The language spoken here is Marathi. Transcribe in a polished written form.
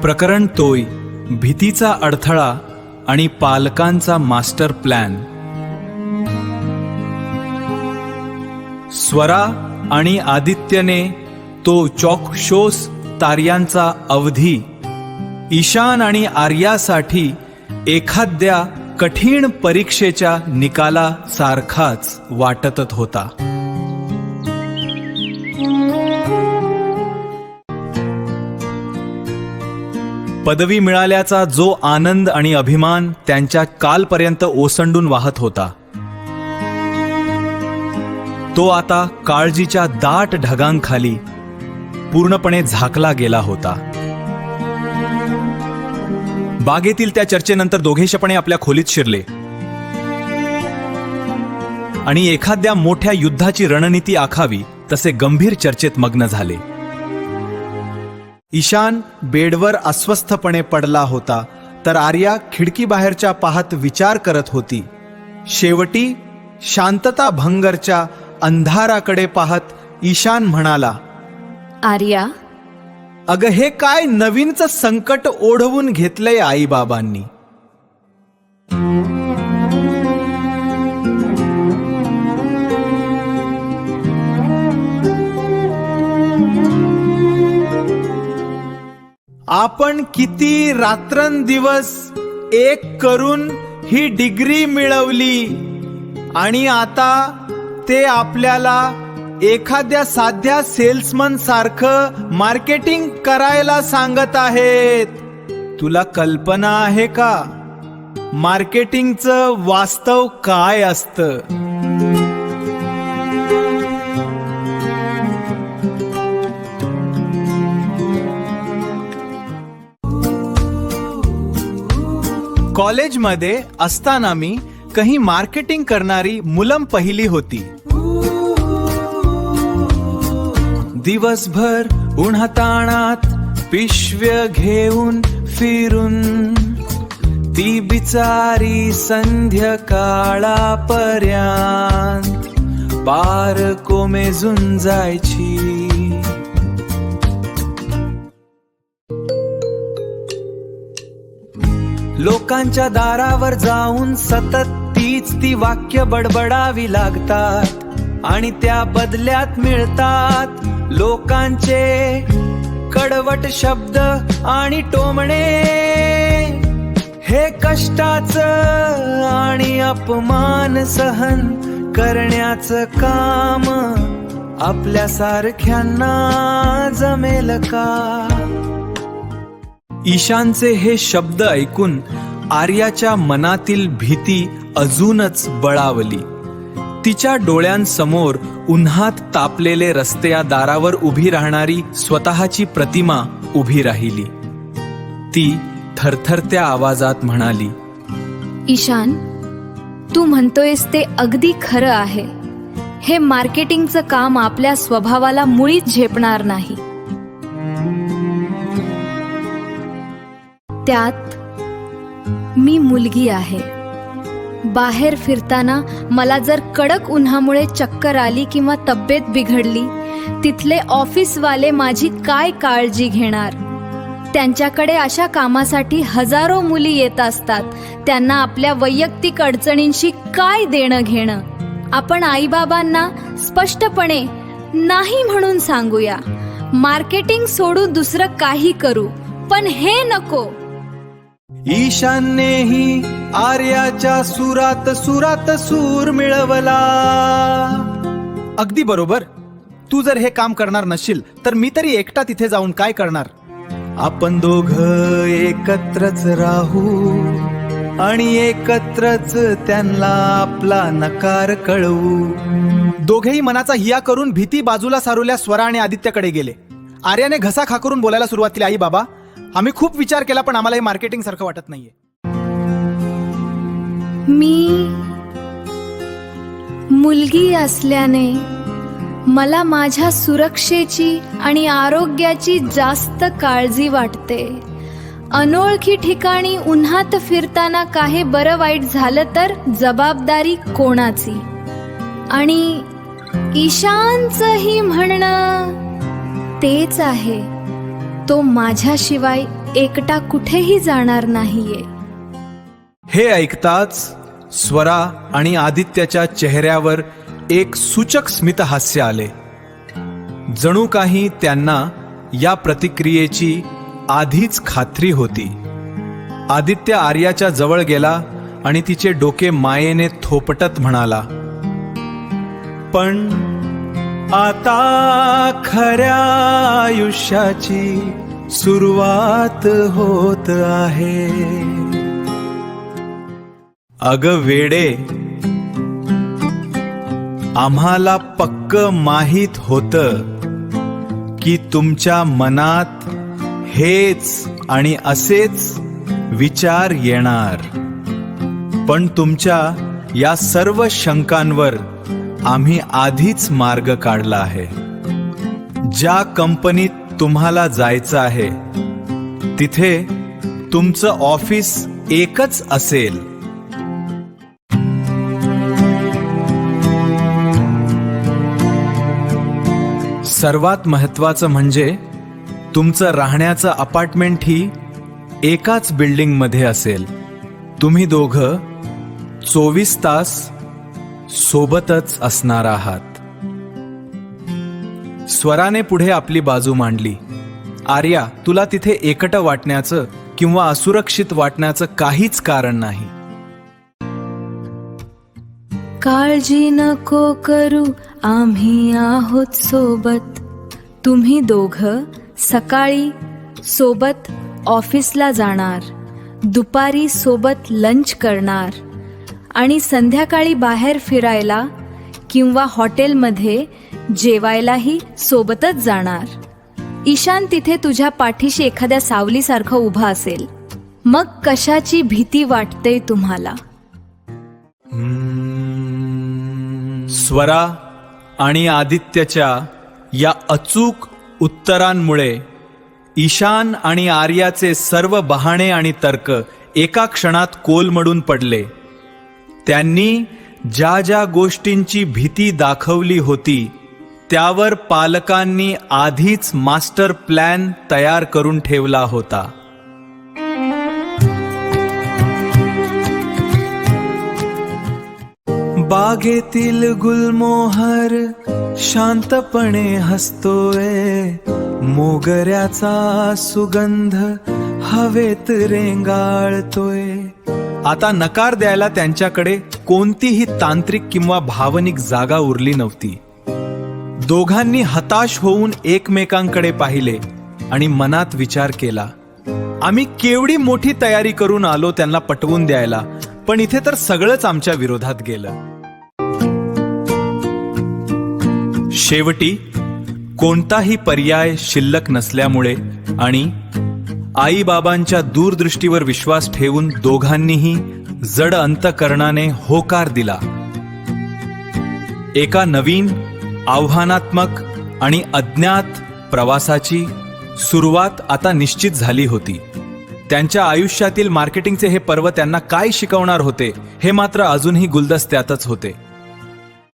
प्रकरण तोय, भीतीचा अडथळा आणि पालकांचा मास्टर प्लॅन. स्वरा आणि आदित्यने तो चॉकशोस तार्यांचा अवधी ईशान आणि आर्यासाठी एखाद्या कठीण परीक्षेच्या निकाला सारखाच वाटत होता. पदवी मिळाल्याचा जो आनंद आणि अभिमान त्यांच्या कालपर्यंत ओसंडून वाहत होता, तो आता काळजीच्या दाट ढगांखाली पूर्णपणे झाकला गेला होता. बागेतील त्या चर्चेनंतर दोघेशपणे आपल्या खोलीत शिरले आणि एखाद्या मोठ्या युद्धाची रणनीती आखावी तसे गंभीर चर्चेत मग्न झाले. ईशान बेडवर अस्वस्थपणे पडला होता, तर आर्या खिडकीबाहेरच्या पाहत विचार करत होती. शेवटी शांतता भंगरच्या अंधाराकडे पाहत ईशान म्हणाला, आर्या, अगं हे काय नवीनच संकट ओढवून घेतलंय आईबाबांनी. आपण किती रात्रंदिवस एक करून ही डिग्री मिळवली आणि आता ते आपल्याला एखाद्या साध्या सेल्समन सारखं मार्केटिंग करायला सांगत आहेत. तुला कल्पना आहे का मार्केटिंगचं वास्तव काय असतं? कॉलेजमध्ये असताना मी काही मार्केटिंग करणारी मुलं पहिली होती. दिवसभर उन्हाताणात पिशव्या घेऊन फिरून ती बिचारी संध्याकाळापर्यंत पार कोमेजून जायची. लोकांच्या दारावर जाऊन सतत तीच ती वाक्य बडबडावी लागतात आणि त्या बदल्यात मिळतात लोकांचे कडवट शब्द आणि टोमणे. हे कष्टाचं आणि अपमान सहन करण्याचं काम आपल्यासारख्यांना जमेल का? ईशानचे हे शब्द ऐकून आर्याच्या मनातील भीती अजूनच बळावली. तिच्या डोळ्यांसमोर उन्हात तापलेले रस्ते या दारावर उभी राहणारी स्वतःची प्रतिमा उभी राहिली. ती थरथरत्या आवाजात म्हणाली, ईशान, तू म्हणतोयस ते अगदी खरं आहे. हे मार्केटिंगचं काम आपल्या स्वभावाला मुळीच झेपणार नाही. त्यात मी मुलगी आहे. बाहेर फिरताना मला जर कडक उन्हामुळे चक्कर आली किंवा तब्येत बिघडली, तिथले ऑफिसवाले माझी काय काळजी घेणार? त्यांच्याकडे अशा कामासाठी हजारो मुली येत असतात. त्यांना आपल्या वैयक्तिक अडचणींशी काय देणं घेणं? आपण आईबाबांना स्पष्टपणे नाही म्हणून सांगूया. मार्केटिंग सोडून दुसरं काही करू, पण हे नको. ईशाननेही आर्याच्या सुरात सुरात सूर मिळवला. अगदी बरोबर. तू जर हे काम करणार नसशील तर मी तरी एकटा तिथे जाऊन काय करणार? आपण दोघं एकत्रच राहू आणि एकत्रच त्यांना आपला नकार कळवू. दोघेही मनाचा हिया करून भीती बाजूला सारूल्या स्वरा आणि आदित्यकडे गेले. आर्याने घसा खाकरून बोलायला सुरुवात केली, आई बाबा, आम्ही खूप विचार केला पण आम्हाला हे मार्केटिंग सारखं वाटत नाहीये. मी मुलगी असल्याने मला माझ्या सुरक्षेची आणि आरोग्याची जास्त काळजी वाटते. अनोळखी ठिकाणी उन्हात फिरताना काही बरं वाईट झालं तर जबाबदारी कोणाची? आणि ईशानचंही म्हणणं तेच आहे. तो माझ्याशिवाय एकटा कुठेही जाणार नाहीये. हे ऐकताच स्वरा आणि आदित्याच्या चेहऱ्यावर एक सूचक स्मितहास्य आले. जणू काही त्यांना या प्रतिक्रियेची आधीच खात्री होती. आदित्य आर्याच्या जवळ गेला आणि तिचे डोके मायेने थोपटत म्हणाला, पण आता खऱ्या आयुष्याची सुरुवात होत आहे. अग वेडे, आम्हाला पक्क माहीत होतं की तुमच्या मनात हेच आणि असेच विचार येणार, पण तुमच्या या सर्व शंकांवर आम्ही आधीच मार्ग काढला आहे. ज्या कंपनीत तुम्हाला जायचं आहे तिथे तुमचं ऑफिस एकच असेल. सर्वात महत्त्वाचं म्हणजे तुमचं राहण्याचं अपार्टमेंट ही एकाच बिल्डिंगमध्ये असेल. तुम्ही दोघं 24 तास सोबतच असणार आहात. स्वराने पुढे आपली बाजू मांडली. आर्या, तुला तिथे एकटं वाटण्याचं किंवा असुरक्षित वाटण्याचं काहीच कारण नाही. काळजी नको करू, आम्ही आहोत सोबत. तुम्ही दोघं सकाळी सोबत ऑफिसला जाणार, दुपारी सोबत लंच करणार आणि संध्याकाळी बाहेर फिरायला किंवा हॉटेलमध्ये जेवायलाही सोबतच जाणार. ईशान तिथे तुझ्या पाठीशी एखाद्या सावलीसारखं उभा असेल. मग कशाची भीती वाटते तुम्हाला? स्वरा आणि आदित्यच्या या अचूक उत्तरांमुळे ईशान आणि आर्याचे सर्व बहाणे आणि तर्क एका क्षणात कोलमडून पडले. त्यांनी ज्या ज्या गोष्टींची भीती दाखवली होती त्यावर पालकांनी आधीच मास्टर प्लॅन तयार करून ठेवला होता. बागेतील गुलमोहर शांतपणे हसतोय, मोगऱ्याचा सुगंध हवेत रेंगाळतोय. आता नकार द्यायला त्यांच्याकडे कोणतीही तांत्रिक किंवा भावनिक जागा उरली नव्हती. दोघांनी हताश होऊन एकमेकांकडे पाहिले आणि मनात विचार केला, आम्ही केवढी मोठी तयारी करून आलो त्यांना पटवून द्यायला, पण इथे तर सगळंच आमच्या विरोधात गेलं. शेवटी कोणताही पर्याय शिल्लक नसल्यामुळे आणि आईबाबांच्या दूरदृष्टीवर विश्वास ठेवून दोघांनीही जड अंतकरणाने होकार दिला. एका नवीन, आव्हानात्मक आणि अज्ञात प्रवासाची सुरुवात आता निश्चित झाली होती. त्यांच्या आयुष्यातील मार्केटिंगचे हे पर्व त्यांना काय शिकवणार होते हे मात्र अजूनही गुलदस्त्यातच होते.